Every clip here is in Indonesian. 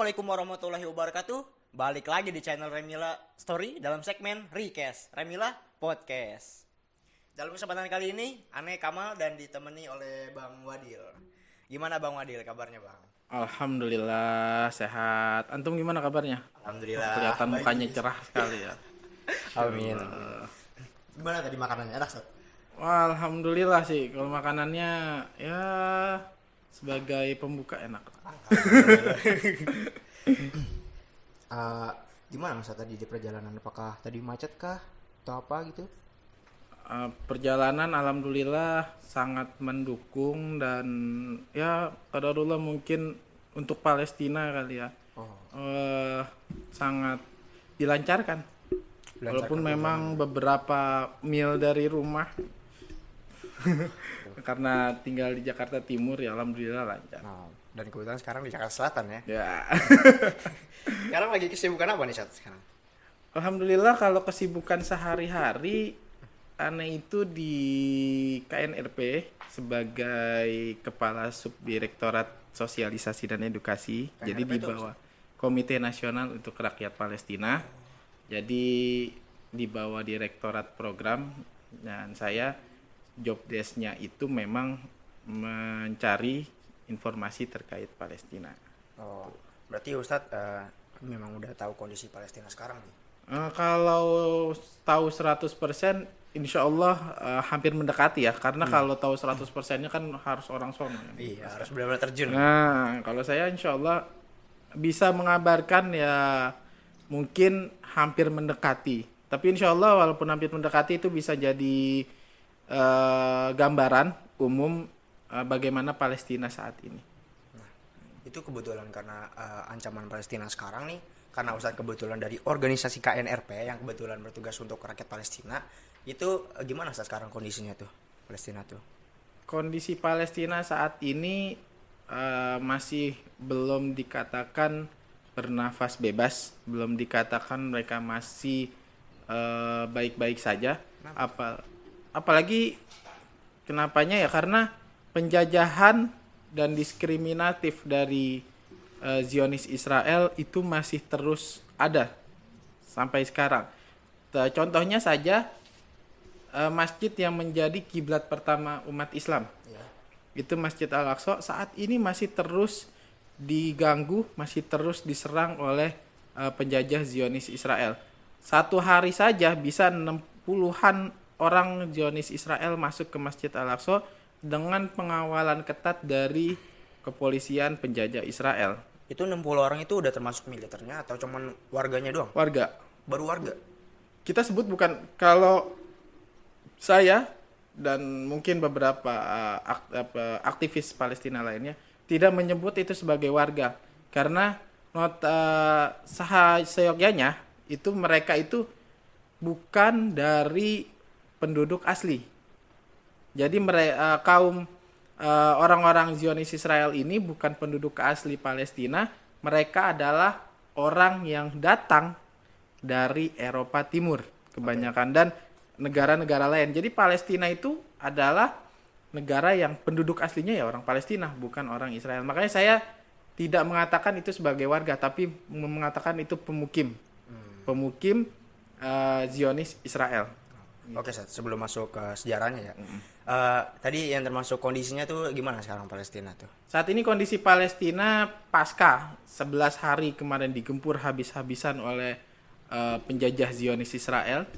Assalamualaikum warahmatullahi wabarakatuh. Balik lagi di channel Remila Story dalam segmen Recast Remila Podcast. Dalam kesempatan kali ini, Ane Kamal dan ditemani oleh Bang Wadil. Gimana Bang Wadil kabarnya Bang? Alhamdulillah sehat. Antum gimana kabarnya? Alhamdulillah. Kelihatan baik. mukanya cerah sekali ya. Amin. Gimana tadi makanannya? Enak Sob? Wah, alhamdulillah sih. Kalau makanannya ya sebagai pembuka enak. Gimana masa tadi di perjalanan? Apakah tadi macet kah? Atau apa gitu? Perjalanan alhamdulillah sangat mendukung dan ya qadarullah mungkin untuk Palestina kali ya. Sangat dilancarkan. Walaupun memang beberapa mil dari rumah karena tinggal di Jakarta Timur ya alhamdulillah lancar. Dan kebetulan sekarang di Jakarta Selatan ya. Ya. Sekarang lagi kesibukan apa nih saat sekarang? Alhamdulillah kalau kesibukan sehari-hari Ane itu di KNRP sebagai Kepala Subdirektorat Sosialisasi dan Edukasi. KNRP jadi di itu bawah Komite Nasional untuk Rakyat Palestina. Jadi di bawah Direktorat Program dan saya job desk-nya itu memang mencari informasi terkait Palestina. Oh, berarti Ustadz memang udah tahu kondisi Palestina sekarang nih. Kalau tahu 100% insya Allah hampir mendekati ya. Karena kalau tahu 100%-nya kan harus orang sono. Iya, harus benar-benar terjun. Nah, kalau saya insya Allah bisa mengabarkan ya mungkin hampir mendekati. Tapi insya Allah walaupun hampir mendekati itu bisa jadi gambaran umum bagaimana Palestina saat ini. Nah, itu kebetulan karena ancaman Palestina sekarang nih, karena Ustadz kebetulan dari organisasi KNRP yang kebetulan bertugas untuk rakyat Palestina, itu gimana Ustadz sekarang kondisinya tuh Palestina tuh? Kondisi Palestina saat ini masih belum dikatakan bernafas bebas, belum dikatakan mereka masih baik-baik saja. Apalagi kenapanya ya karena penjajahan dan diskriminatif dari Zionis Israel itu masih terus ada sampai sekarang. Contohnya saja masjid yang menjadi kiblat pertama umat Islam. Ya. Itu Masjid Al-Aqsa saat ini masih terus diganggu, masih terus diserang oleh penjajah Zionis Israel. Satu hari saja bisa 60-an orang Zionis Israel masuk ke Masjid Al-Aqsa dengan pengawalan ketat dari kepolisian penjajah Israel. Itu 60 orang itu udah termasuk militernya atau cuman warganya doang? Warga. Baru warga? Kita sebut bukan, kalau saya dan mungkin beberapa aktivis Palestina lainnya tidak menyebut itu sebagai warga karena seyogyanya itu mereka itu bukan dari penduduk asli. Jadi mereka kaum orang-orang Zionis Israel ini bukan penduduk asli Palestina, mereka adalah orang yang datang dari Eropa Timur kebanyakan dan negara-negara lain. Jadi Palestina itu adalah negara yang penduduk aslinya ya orang Palestina, bukan orang Israel. Makanya saya tidak mengatakan itu sebagai warga, tapi mengatakan itu pemukim. Pemukim Zionis Israel. Oke, sebelum masuk ke sejarahnya ya. Tadi yang termasuk kondisinya tuh gimana sekarang Palestina tuh? Saat ini kondisi Palestina pasca 11 hari kemarin digempur habis-habisan oleh penjajah Zionis Israel,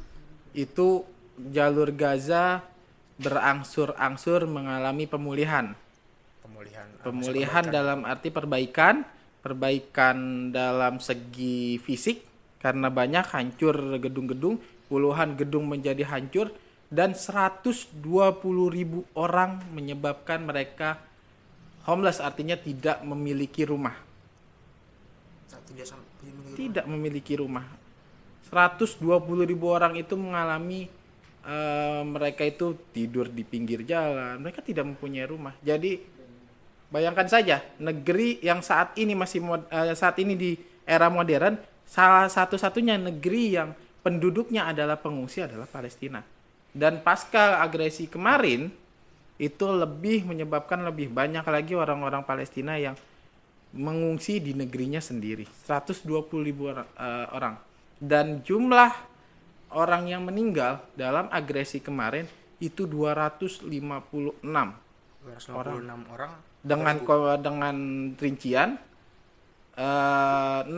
itu jalur Gaza berangsur-angsur mengalami pemulihan. Pemulihan dalam arti perbaikan dalam segi fisik karena banyak hancur gedung-gedung, puluhan gedung menjadi hancur dan 120.000 orang menyebabkan mereka homeless, artinya tidak memiliki rumah. Tidak memiliki rumah. 120.000 orang itu mengalami mereka itu tidur di pinggir jalan, mereka tidak mempunyai rumah. Jadi bayangkan saja negeri yang saat ini saat ini di era modern, salah satu-satunya negeri yang penduduknya adalah pengungsi adalah Palestina. Dan pasca agresi kemarin itu lebih menyebabkan lebih banyak lagi orang-orang Palestina yang mengungsi di negerinya sendiri. 120.000 orang. Dan jumlah orang yang meninggal dalam agresi kemarin itu 256 orang dengan rincian 66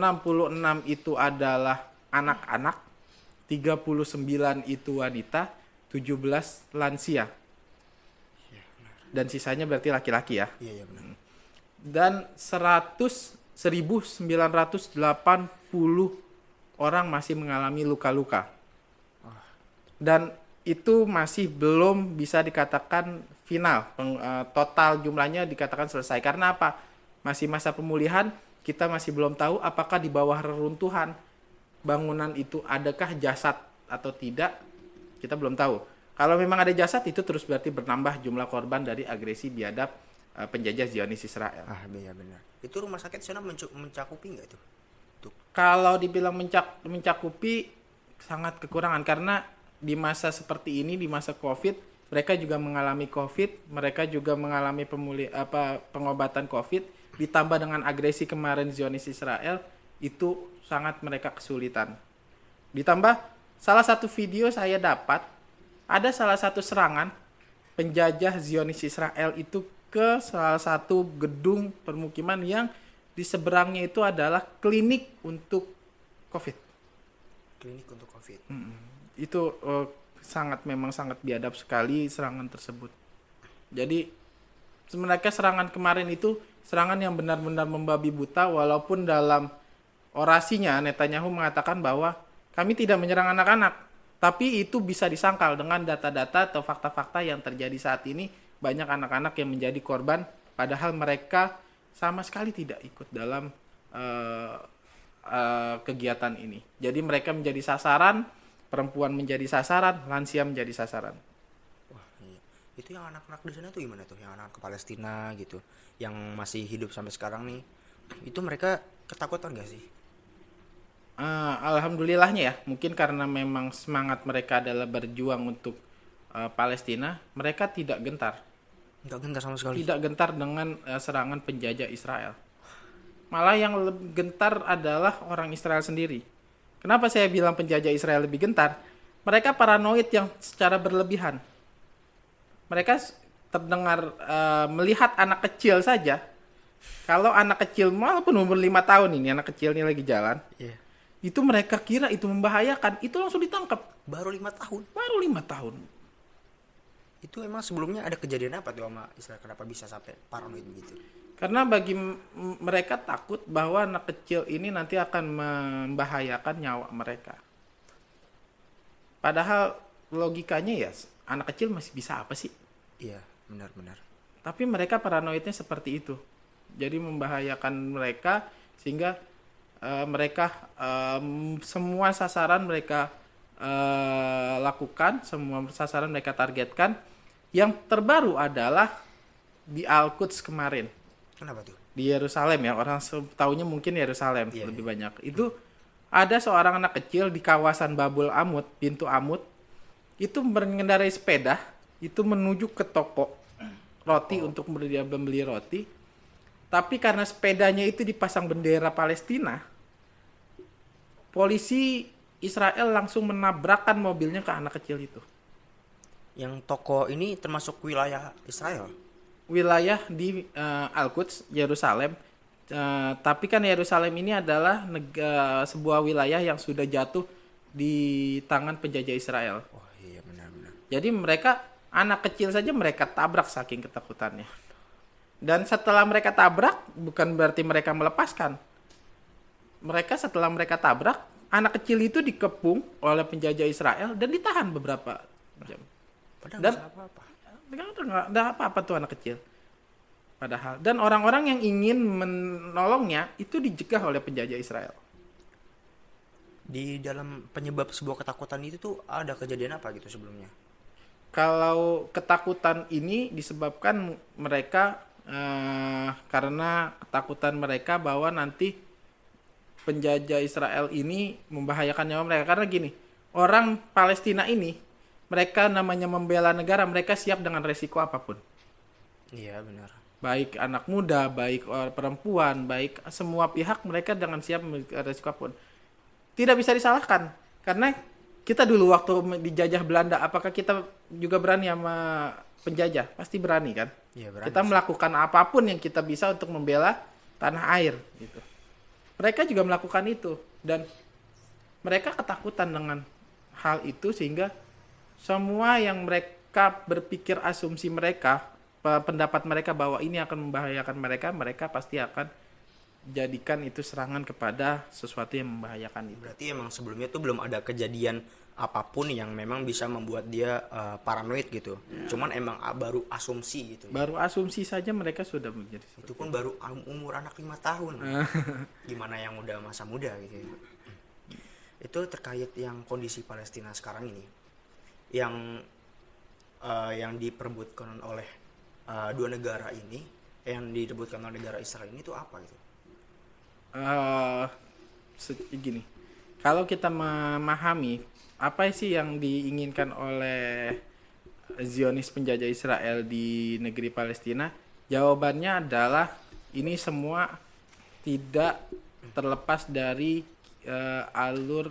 itu adalah anak-anak, 39 itu wanita, 17 lansia. Dan sisanya berarti laki-laki ya. Iya benar. Dan 1980 orang masih mengalami luka-luka. Dan itu masih belum bisa dikatakan final. Total jumlahnya dikatakan selesai. Karena apa? Masih masa pemulihan, kita masih belum tahu apakah di bawah reruntuhan bangunan itu adakah jasad atau tidak. Kita belum tahu. Kalau memang ada jasad, itu terus berarti bertambah jumlah korban dari agresi biadab penjajah Zionis Israel. Iya benar. Itu rumah sakit sana mencakupi nggak itu? Kalau dibilang mencakupi, sangat kekurangan karena di masa seperti ini, di masa COVID, mereka juga mengalami COVID, mereka juga mengalami pengobatan COVID, ditambah dengan agresi kemarin Zionis Israel, itu sangat mereka kesulitan. Ditambah salah satu video saya dapat, ada salah satu serangan penjajah Zionis Israel itu ke salah satu gedung permukiman yang di seberangnya itu adalah klinik untuk COVID. Klinik untuk COVID. Itu memang sangat biadab sekali serangan tersebut. Jadi mereka serangan kemarin itu serangan yang benar-benar membabi buta, walaupun dalam orasinya Netanyahu mengatakan bahwa kami tidak menyerang anak-anak, tapi itu bisa disangkal dengan data-data atau fakta-fakta yang terjadi saat ini. Banyak anak-anak yang menjadi korban padahal mereka sama sekali tidak ikut dalam kegiatan ini. Jadi mereka menjadi sasaran, perempuan menjadi sasaran, lansia menjadi sasaran. Wah, iya. Itu yang anak-anak di sana tuh gimana tuh? Yang anak ke Palestina gitu, yang masih hidup sampai sekarang nih, itu mereka ketakutan gak sih? Alhamdulillahnya ya, mungkin karena memang semangat mereka adalah berjuang untuk Palestina, mereka tidak gentar. Nggak gentar sama sekali. Tidak gentar dengan serangan penjajah Israel. Malah yang lebih gentar adalah orang Israel sendiri. Kenapa saya bilang penjajah Israel lebih gentar? Mereka paranoid yang secara berlebihan. Mereka terdengar melihat anak kecil saja. Kalau anak kecil, walaupun umur 5 tahun ini, anak kecil ini lagi jalan, itu mereka kira itu membahayakan, itu langsung ditangkap. Baru 5 tahun? Baru 5 tahun. Itu emang sebelumnya ada kejadian apa tuh sama Israel, kenapa bisa sampai paranoid begitu? Karena bagi mereka takut bahwa anak kecil ini nanti akan membahayakan nyawa mereka. Padahal logikanya ya, anak kecil masih bisa apa sih? Iya, benar-benar. Tapi mereka paranoidnya seperti itu. Jadi membahayakan mereka sehingga mereka semua sasaran mereka lakukan, semua sasaran mereka targetkan. Yang terbaru adalah di Al-Quds kemarin. Kenapa tuh? Di Yerusalem ya, orang tahunya mungkin Yerusalem lebih banyak. Itu ada seorang anak kecil di kawasan Babul Amud, pintu Amud, itu mengendarai sepeda, itu menuju ke toko roti untuk membeli roti. Tapi karena sepedanya itu dipasang bendera Palestina, polisi Israel langsung menabrakkan mobilnya ke anak kecil itu. Yang toko ini termasuk wilayah Israel? Wilayah di Al-Quds, Yerusalem. Tapi kan Yerusalem ini adalah sebuah wilayah yang sudah jatuh di tangan penjajah Israel. Oh iya, benar-benar. Jadi mereka, anak kecil saja mereka tabrak saking ketakutannya. Dan setelah mereka tabrak, bukan berarti mereka melepaskan. Mereka setelah mereka tabrak, anak kecil itu dikepung oleh penjajah Israel dan ditahan beberapa jam. Padahal Dan nggak apa-apa. nggak ada apa-apa tuh anak kecil. Padahal. Dan orang-orang yang ingin menolongnya itu dicegah oleh penjajah Israel. Di dalam penyebab sebuah ketakutan itu tuh ada kejadian apa gitu sebelumnya? Kalau ketakutan ini disebabkan mereka karena ketakutan mereka bahwa nanti penjajah Israel ini membahayakan nyawa mereka. Karena gini, orang Palestina ini, mereka namanya membela negara, mereka siap dengan resiko apapun. Iya benar. baik anak muda, baik perempuan, baik semua pihak mereka dengan siap memiliki resiko apapun. Tidak bisa disalahkan karena kita dulu waktu dijajah Belanda, apakah kita juga berani sama penjajah? Pasti berani kan? Iya, berani Kita sih. melakukan apapun yang kita bisa untuk membela tanah air gitu. Mereka juga melakukan itu dan mereka ketakutan dengan hal itu sehingga semua yang mereka berpikir asumsi mereka, pendapat mereka bahwa ini akan membahayakan mereka, mereka pasti akan jadikan itu serangan kepada sesuatu yang membahayakan itu. Berarti emang sebelumnya tuh belum ada kejadian apapun yang memang bisa membuat dia paranoid gitu. Cuman emang baru asumsi gitu. Baru asumsi saja mereka sudah menjadi Itu pun baru umur anak 5 tahun. Gimana yang udah masa muda gitu ya. Itu terkait yang kondisi Palestina sekarang ini. Yang diperebutkan oleh dua negara ini, yang direbutkan oleh negara Israel ini tuh apa gitu? Gini, kalau kita memahami apa sih yang diinginkan oleh Zionis penjajah Israel di negeri Palestina, jawabannya adalah ini semua tidak terlepas dari alur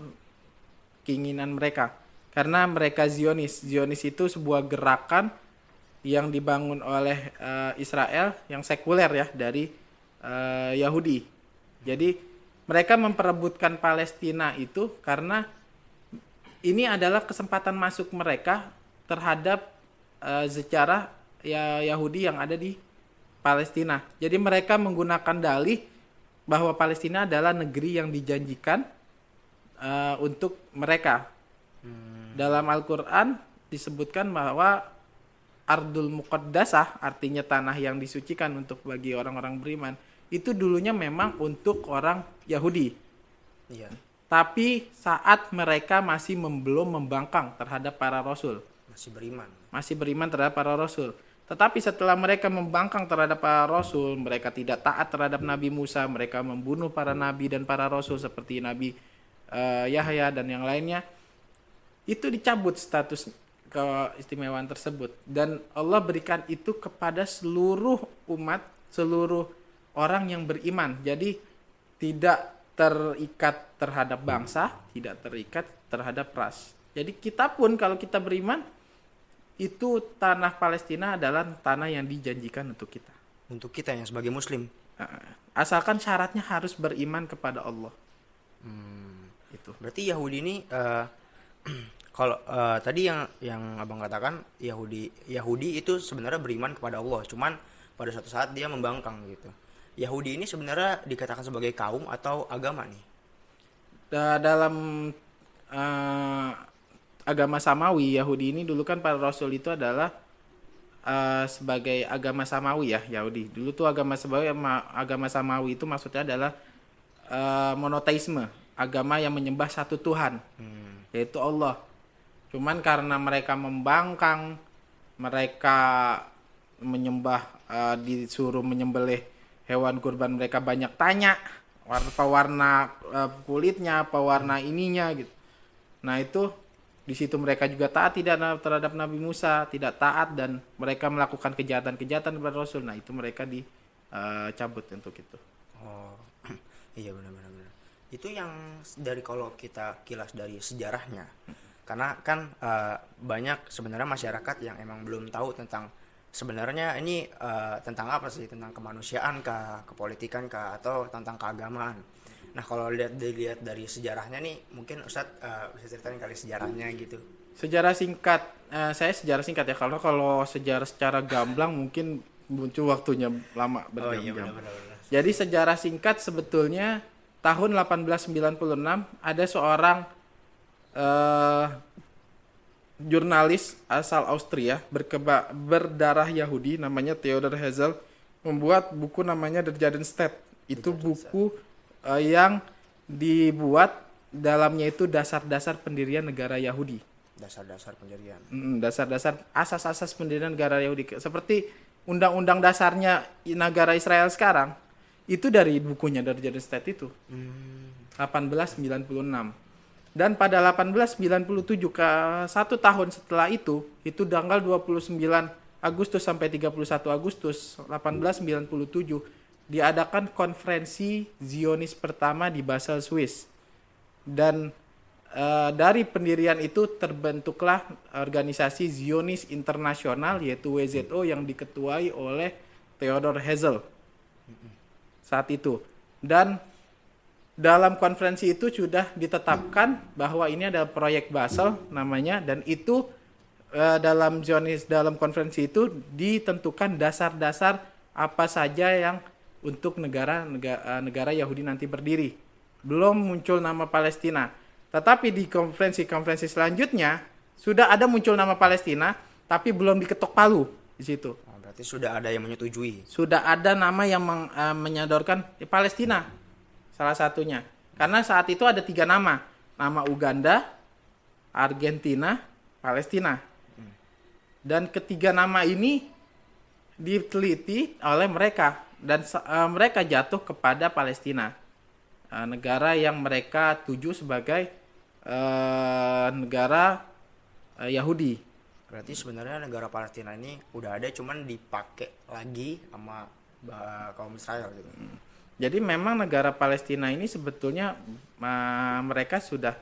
keinginan mereka. Karena mereka Zionis itu sebuah gerakan yang dibangun oleh Israel yang sekuler ya dari Yahudi. Jadi mereka memperebutkan Palestina itu karena ini adalah kesempatan masuk mereka terhadap sejarah Yahudi yang ada di Palestina. Jadi mereka menggunakan dalih bahwa Palestina adalah negeri yang dijanjikan untuk mereka. Dalam Al-Quran disebutkan bahwa Ardul Muqaddasah, artinya tanah yang disucikan untuk bagi orang-orang beriman, itu dulunya memang untuk orang Yahudi. Iya, Tapi saat mereka masih belum membangkang terhadap para rasul, masih beriman terhadap para rasul. Tetapi setelah mereka membangkang terhadap para rasul, mereka tidak taat terhadap Nabi Musa, mereka membunuh para nabi dan para rasul seperti Nabi Yahya dan yang lainnya. Itu dicabut status keistimewaan tersebut dan Allah berikan itu kepada seluruh umat, seluruh orang yang beriman. Jadi tidak terikat terhadap bangsa, tidak terikat terhadap ras. Jadi kita pun kalau kita beriman, itu tanah Palestina adalah tanah yang dijanjikan untuk kita. untuk kita yang sebagai muslim. Asalkan syaratnya harus beriman kepada Allah. Itu. Berarti Yahudi ini kalau tadi yang abang katakan Yahudi itu sebenarnya beriman kepada Allah, cuman pada suatu saat dia membangkang gitu. Yahudi ini sebenarnya dikatakan sebagai kaum atau agama nih? Dalam agama Samawi, Yahudi ini dulu kan para rasul itu adalah sebagai agama Samawi ya, Yahudi. Dulu tuh agama Samawi itu maksudnya adalah monoteisme, agama yang menyembah satu Tuhan, yaitu Allah. Cuman karena mereka membangkang, mereka menyembah, disuruh menyembelih hewan kurban, mereka banyak tanya warna kulitnya, apa warna ininya gitu. Nah itu di situ mereka juga taat tidak terhadap Nabi Musa, tidak taat dan mereka melakukan kejahatan-kejahatan kepada Rasul. Nah itu mereka dicabut untuk itu. Oh, iya benar-benar. Itu yang dari kalau kita kilas dari sejarahnya, karena kan banyak sebenarnya masyarakat yang emang belum tahu tentang sebenarnya ini tentang apa sih, tentang kemanusiaan kah, kepolitikan kah, atau tentang keagamaan. Nah kalau dilihat dari sejarahnya nih, mungkin Ustadz bisa ceritain kali sejarahnya gitu. Sejarah singkat, saya sejarah singkat ya, kalau sejarah secara gamblang mungkin muncul waktunya lama Oh iya berjam-jam. benar-benar. Jadi sejarah singkat sebetulnya tahun 1896 ada seorang jurnalis asal Austria berdarah Yahudi namanya Theodor Herzl membuat buku namanya Der Judenstaat. Itu buku yang dibuat dalamnya itu dasar-dasar pendirian negara Yahudi. Dasar-dasar pendirian. Dasar-dasar asas-asas pendirian negara Yahudi seperti undang-undang dasarnya negara Israel sekarang itu dari bukunya Der Judenstaat itu. 1896. Dan pada 1897 satu tahun setelah itu tanggal 29 Agustus sampai 31 Agustus 1897 diadakan konferensi Zionis pertama di Basel, Swiss. Dan dari pendirian itu terbentuklah organisasi Zionis Internasional yaitu WZO yang diketuai oleh Theodor Herzl saat itu. Dan dalam konferensi itu sudah ditetapkan bahwa ini adalah proyek Basel namanya, dan itu dalam Zionis, dalam konferensi itu ditentukan dasar-dasar apa saja yang untuk negara Yahudi nanti berdiri. Belum muncul nama Palestina. Tetapi di konferensi selanjutnya sudah ada muncul nama Palestina, tapi belum diketok palu di situ. Oh, berarti sudah ada yang menyetujui. Sudah ada nama yang menyodorkan Palestina, salah satunya. Karena saat itu ada 3 nama. Nama Uganda, Argentina, Palestina. Dan ketiga nama ini diteliti oleh mereka. Dan mereka jatuh kepada Palestina. Negara yang mereka tuju sebagai negara Yahudi. Berarti sebenarnya negara Palestina ini udah ada, cuman dipakai lagi sama kaum Israel gitu. Jadi memang negara Palestina ini sebetulnya mereka sudah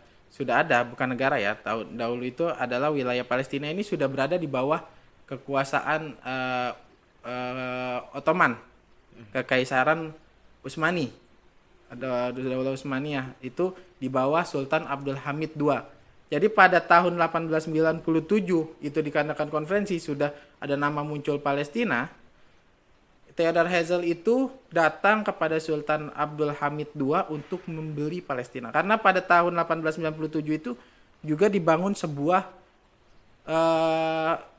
ada, bukan negara ya. Dahulu itu adalah wilayah Palestina ini sudah berada di bawah kekuasaan Ottoman, Kekaisaran Utsmani. Daulah Utsmaniyah itu di bawah Sultan Abdul Hamid II. Jadi pada tahun 1897 itu dikatakan konferensi sudah ada nama muncul Palestina. Theodor Herzl itu datang kepada Sultan Abdul Hamid II untuk membeli Palestina. Karena pada tahun 1897 itu juga dibangun sebuah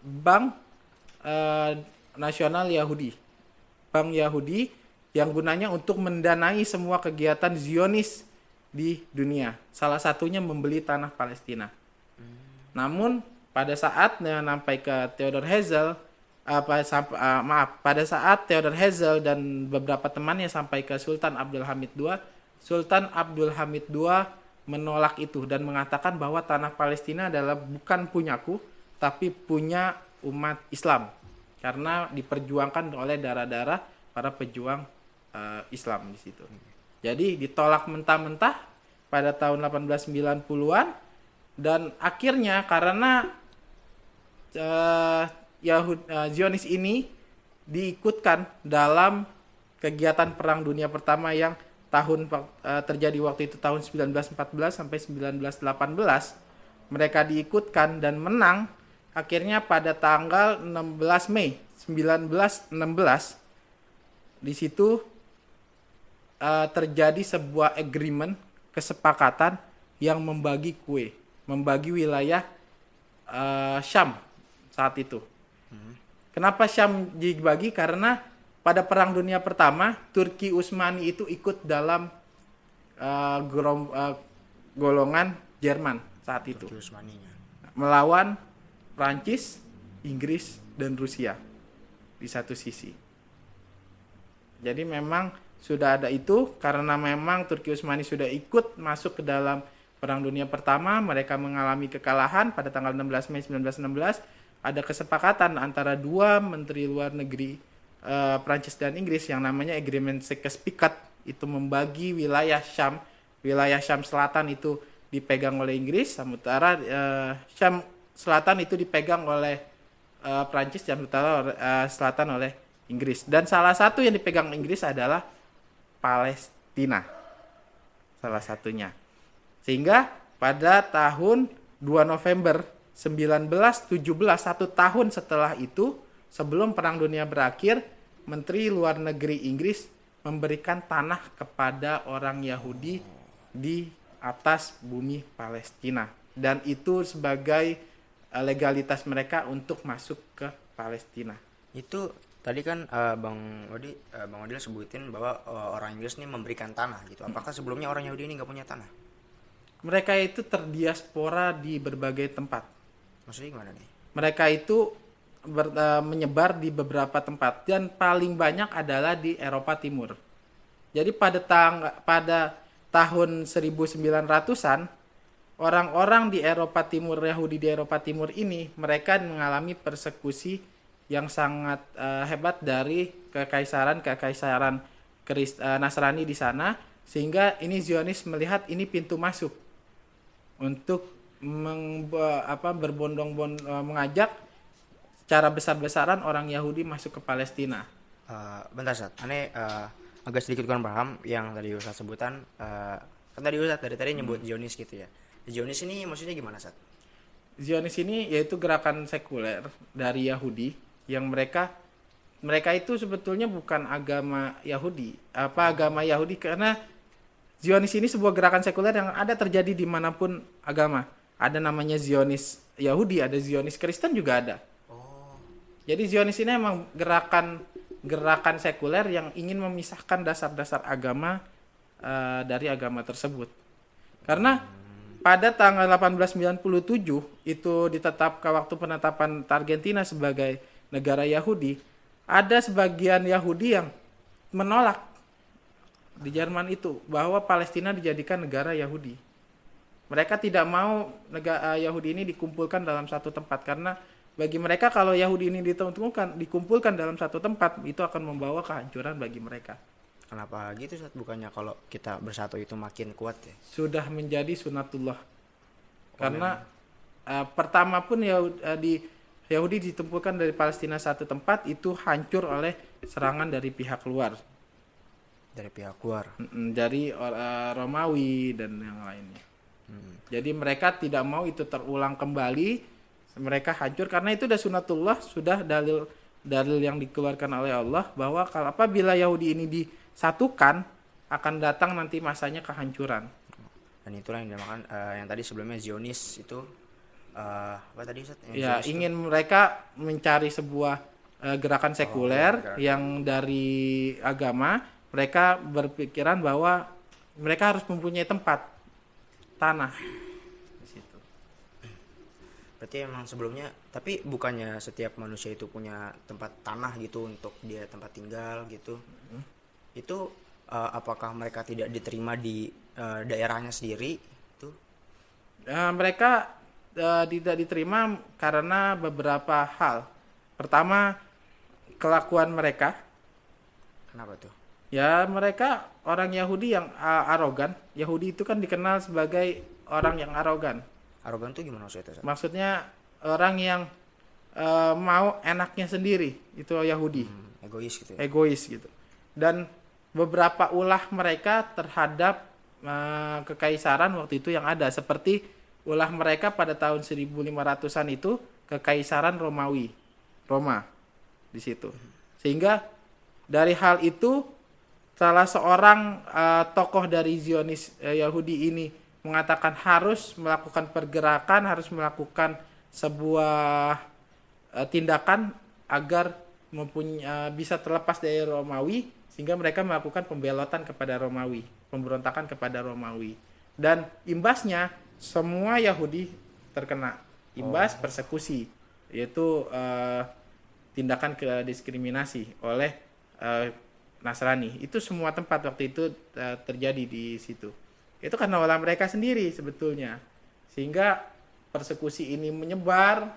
bank nasional Yahudi. Bank Yahudi yang gunanya untuk mendanai semua kegiatan Zionis di dunia. Salah satunya membeli tanah Palestina. Namun pada saat sampai ke Theodor Herzl, pada saat Theodor Herzl dan beberapa temannya sampai ke Sultan Abdul Hamid II, Sultan Abdul Hamid II menolak itu dan mengatakan bahwa tanah Palestina adalah bukan punyaku, tapi punya umat Islam, karena diperjuangkan oleh darah-darah para pejuang Islam di situ. Jadi ditolak mentah-mentah pada tahun 1890-an, dan akhirnya karena Zionis ini diikutkan dalam kegiatan Perang Dunia Pertama yang terjadi waktu itu tahun 1914 sampai 1918. Mereka diikutkan dan menang akhirnya pada tanggal 16 Mei 1916. Di situ terjadi sebuah agreement, kesepakatan yang membagi wilayah Syam saat itu. Kenapa Syam dibagi? Karena pada Perang Dunia Pertama Turki Utsmani itu ikut dalam golongan Jerman saat itu, melawan Prancis, Inggris, dan Rusia di satu sisi. Jadi memang sudah ada itu, karena memang Turki Utsmani sudah ikut masuk ke dalam Perang Dunia Pertama. Mereka mengalami kekalahan pada tanggal 16 Mei 1916. Ada kesepakatan antara dua menteri luar negeri Prancis dan Inggris yang namanya Agreement Sykes-Picot, itu membagi wilayah Syam. Wilayah Syam Selatan itu dipegang oleh Inggris, sementara Syam Selatan itu dipegang oleh Prancis, dan Selatan oleh Inggris. Dan salah satu yang dipegang Inggris adalah Palestina, salah satunya. Sehingga pada tahun 2 November 1917, 1 tahun setelah itu, sebelum Perang Dunia berakhir, Menteri Luar Negeri Inggris memberikan tanah kepada orang Yahudi di atas bumi Palestina. Dan itu sebagai legalitas mereka untuk masuk ke Palestina. Itu tadi kan Bang Wadil sebutin bahwa orang Inggris ini memberikan tanah gitu. Apakah sebelumnya orang Yahudi ini nggak punya tanah? Mereka itu terdiaspora di berbagai tempat. Maksudnya gimana nih? Mereka itu menyebar di beberapa tempat, dan paling banyak adalah di Eropa Timur. Jadi pada tahun 1900-an, orang-orang di Eropa Timur, Yahudi di Eropa Timur ini, mereka mengalami persekusi yang sangat hebat dari kekaisaran Nasrani di sana, sehingga ini Zionis melihat ini pintu masuk untuk mengajak secara besar-besaran orang Yahudi masuk ke Palestina. Bentar Ustaz, aneh agak sedikit kurang paham yang tadi Ustaz sebutan. Kan tadi Ustaz dari tadi nyebut Zionis gitu ya. Zionis ini maksudnya gimana Ustaz? Zionis ini yaitu gerakan sekuler dari Yahudi yang mereka itu sebetulnya bukan agama Yahudi. Agama Yahudi, karena Zionis ini sebuah gerakan sekuler yang ada terjadi dimanapun agama. Ada namanya Zionis Yahudi, ada Zionis Kristen juga ada. Jadi Zionis ini emang gerakan sekuler yang ingin memisahkan dasar-dasar agama dari agama tersebut. Karena pada tanggal 1897 itu ditetapkan waktu penetapan Argentina sebagai negara Yahudi, ada sebagian Yahudi yang menolak di Jerman itu bahwa Palestina dijadikan negara Yahudi. Mereka tidak mau negara Yahudi ini dikumpulkan dalam satu tempat, karena bagi mereka kalau Yahudi ini dikumpulkan dalam satu tempat, itu akan membawa kehancuran bagi mereka. Kenapa gitu Ustaz? Bukannya kalau kita bersatu itu makin kuat ya? Sudah menjadi sunatullah. Karena pertama pun Yahudi dikumpulkan dari Palestina satu tempat, itu hancur oleh serangan dari pihak luar. Dari Romawi dan yang lainnya. Jadi mereka tidak mau itu terulang kembali, mereka hancur karena itu sudah sunatullah, sudah dalil yang dikeluarkan oleh Allah bahwa kalau apabila Yahudi ini disatukan akan datang nanti masanya kehancuran. Dan itulah yang dinamakan yang tadi sebelumnya Zionis itu apa tadi Ustaz? Ingin mereka mencari sebuah gerakan sekuler yang dari agama. Mereka berpikiran bahwa mereka harus mempunyai tempat tanah di situ. Berarti emang sebelumnya, tapi bukannya setiap manusia itu punya tempat tanah gitu untuk dia tempat tinggal gitu? Itu apakah mereka tidak diterima di daerahnya sendiri? Itu? Mereka tidak diterima karena beberapa hal. Pertama, kelakuan mereka. Kenapa tuh? Ya, mereka orang Yahudi yang arogan. Yahudi itu kan dikenal sebagai orang yang arogan. Arogan tuh gimana maksudnya? Maksudnya orang yang mau enaknya sendiri, itu Yahudi. Egois gitu ya? Egois gitu. Dan beberapa ulah mereka terhadap kekaisaran waktu itu yang ada. Seperti ulah mereka pada tahun 1500-an itu kekaisaran Romawi. Roma di situ. Sehingga dari hal itu salah seorang tokoh dari Zionis Yahudi ini mengatakan harus melakukan pergerakan, harus melakukan sebuah tindakan agar bisa terlepas dari Romawi, sehingga mereka melakukan pembelotan kepada Romawi, pemberontakan kepada Romawi. Dan imbasnya semua Yahudi terkena imbas persekusi, yaitu tindakan diskriminasi oleh Nasrani. Itu semua tempat waktu itu terjadi di situ. Itu karena ulah mereka sendiri sebetulnya. Sehingga persekusi ini menyebar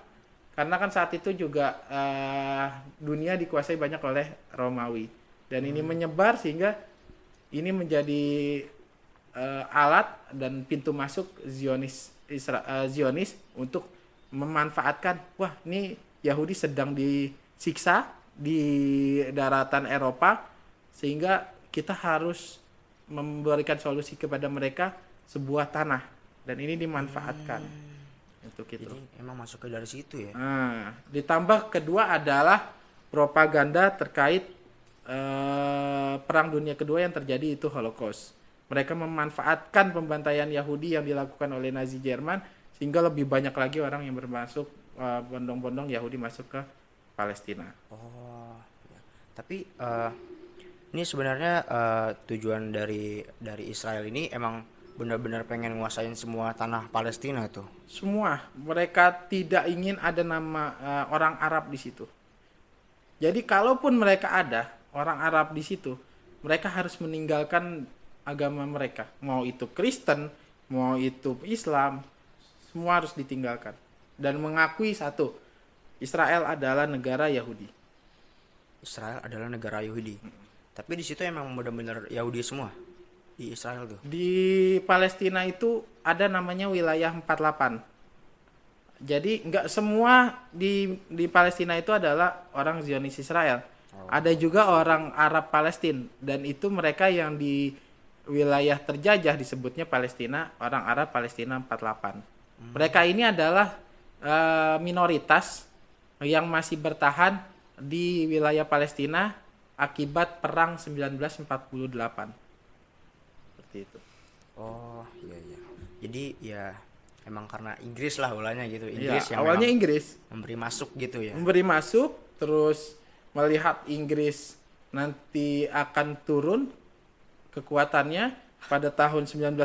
karena kan saat itu juga dunia dikuasai banyak oleh Romawi. Dan ini menyebar sehingga ini menjadi alat dan pintu masuk Zionis untuk memanfaatkan, wah ini Yahudi sedang disiksa di daratan Eropa, sehingga kita harus memberikan solusi kepada mereka sebuah tanah, dan ini dimanfaatkan untuk itu. Jadi emang masuk ke dari situ ya. Ditambah kedua adalah propaganda terkait Perang Dunia Kedua yang terjadi, itu Holocaust. Mereka memanfaatkan pembantaian Yahudi yang dilakukan oleh Nazi Jerman sehingga lebih banyak lagi orang yang bermasuk bondong-bondong Yahudi masuk ke Palestina. Tapi ini sebenarnya tujuan dari Israel ini emang benar-benar pengen nguasain semua tanah Palestina tuh. Semua. Mereka tidak ingin ada nama orang Arab di situ. Jadi kalaupun mereka ada orang Arab di situ, mereka harus meninggalkan agama mereka. Mau itu Kristen, mau itu Islam, semua harus ditinggalkan. Dan mengakui satu, Israel adalah negara Yahudi. Israel adalah negara Yahudi. Tapi di situ emang benar-benar Yahudi semua di Israel tuh. Di Palestina itu ada namanya wilayah 48. Jadi nggak semua di Palestina itu adalah orang Zionis Israel. Ada juga orang Arab Palestina, dan itu mereka yang di wilayah terjajah disebutnya Palestina, orang Arab Palestina 48. Mereka ini adalah minoritas yang masih bertahan di wilayah Palestina akibat perang 1948. Seperti itu. Oh, iya iya. Jadi ya emang karena Inggris lah ulahnya gitu. Ya, Inggris yang awalnya memang Inggris memberi masuk gitu ya. memberi masuk, terus melihat Inggris nanti akan turun kekuatannya pada tahun 1920,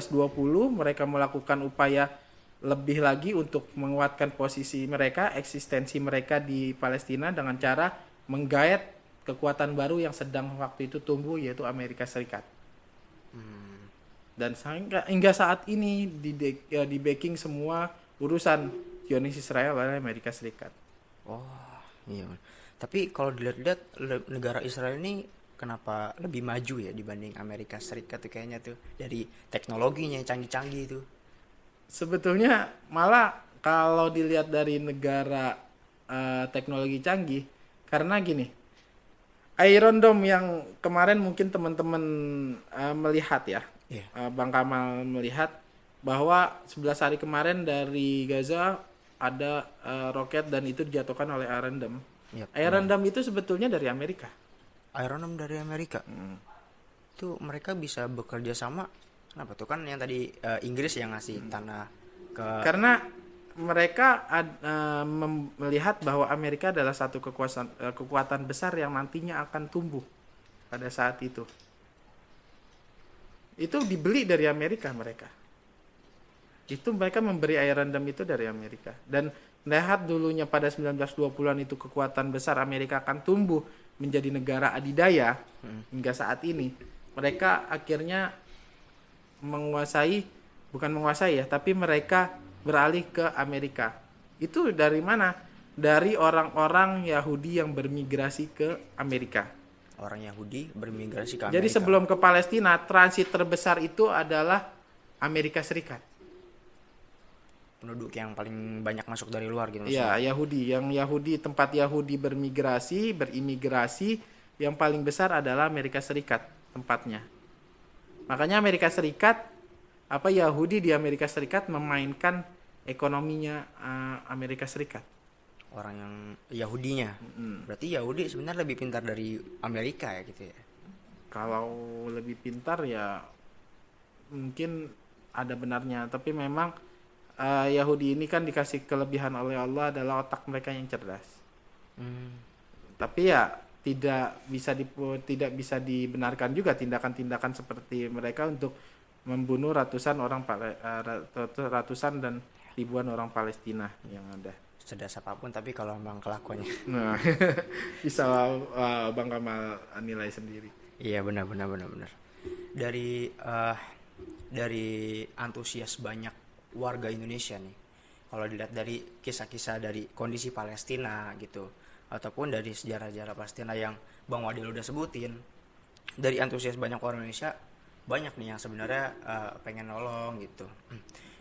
mereka melakukan upaya lebih lagi untuk menguatkan posisi mereka, eksistensi mereka di Palestina dengan cara menggait kekuatan baru yang sedang waktu itu tumbuh, yaitu Amerika Serikat. Dan hingga saat ini di backing semua urusan Zionis Israel oleh Amerika Serikat. Oh, iya. Tapi kalau dilihat-lihat negara Israel ini kenapa lebih maju ya dibanding Amerika Serikat tuh kayaknya tuh dari teknologinya yang canggih-canggih itu. Sebetulnya malah kalau dilihat dari negara teknologi canggih, karena gini, Iron Dome yang kemarin mungkin teman-teman melihat ya, Iya. Bang Kamal melihat bahwa 11 hari kemarin dari Gaza ada roket dan itu dijatuhkan oleh Iron Dome. Yap, Iron Dome itu sebetulnya dari Amerika. Iron Man dari Amerika. Itu mereka bisa bekerja sama. Kenapa tuh kan yang tadi Inggris yang ngasih tanah ke Karena mereka melihat bahwa Amerika adalah satu kekuatan besar yang nantinya akan tumbuh pada saat itu. Itu dibeli dari Amerika mereka. Itu mereka memberi Iron Dome itu dari Amerika. Dan lihat dulunya pada 1920-an itu kekuatan besar Amerika akan tumbuh menjadi negara adidaya hingga saat ini. Mereka akhirnya bukan menguasai ya, tapi mereka beralih ke Amerika. Itu dari mana? Dari orang-orang Yahudi yang bermigrasi ke Amerika. orang Yahudi bermigrasi ke Amerika. Jadi sebelum ke Palestina, transit terbesar itu adalah Amerika Serikat. penduduk yang paling banyak masuk dari luar gitu Iya, maksudnya. Yahudi. Yang Yahudi, tempat Yahudi berimigrasi, yang paling besar adalah Amerika Serikat tempatnya. Makanya Amerika Serikat, Yahudi di Amerika Serikat memainkan ekonominya Amerika Serikat. Orang yang Yahudinya. Berarti Yahudi sebenarnya lebih pintar dari Amerika ya gitu ya. Kalau lebih pintar ya mungkin ada benarnya, tapi memang Yahudi ini kan dikasih kelebihan oleh Allah adalah otak mereka yang cerdas. Tapi ya tidak bisa dibenarkan juga tindakan-tindakan seperti mereka untuk membunuh ratusan dan ribuan orang Palestina yang ada. Cerdas apapun tapi kalau memang kelakuannya. Nah, bisa Bang Kamal nilai sendiri. Iya benar. Dari antusias banyak warga Indonesia nih. Kalau dilihat dari kisah-kisah dari kondisi Palestina gitu, ataupun dari sejarah-sejarah Palestina yang Bang Wadil udah sebutin, dari antusias banyak orang Indonesia, banyak nih yang sebenarnya pengen nolong gitu.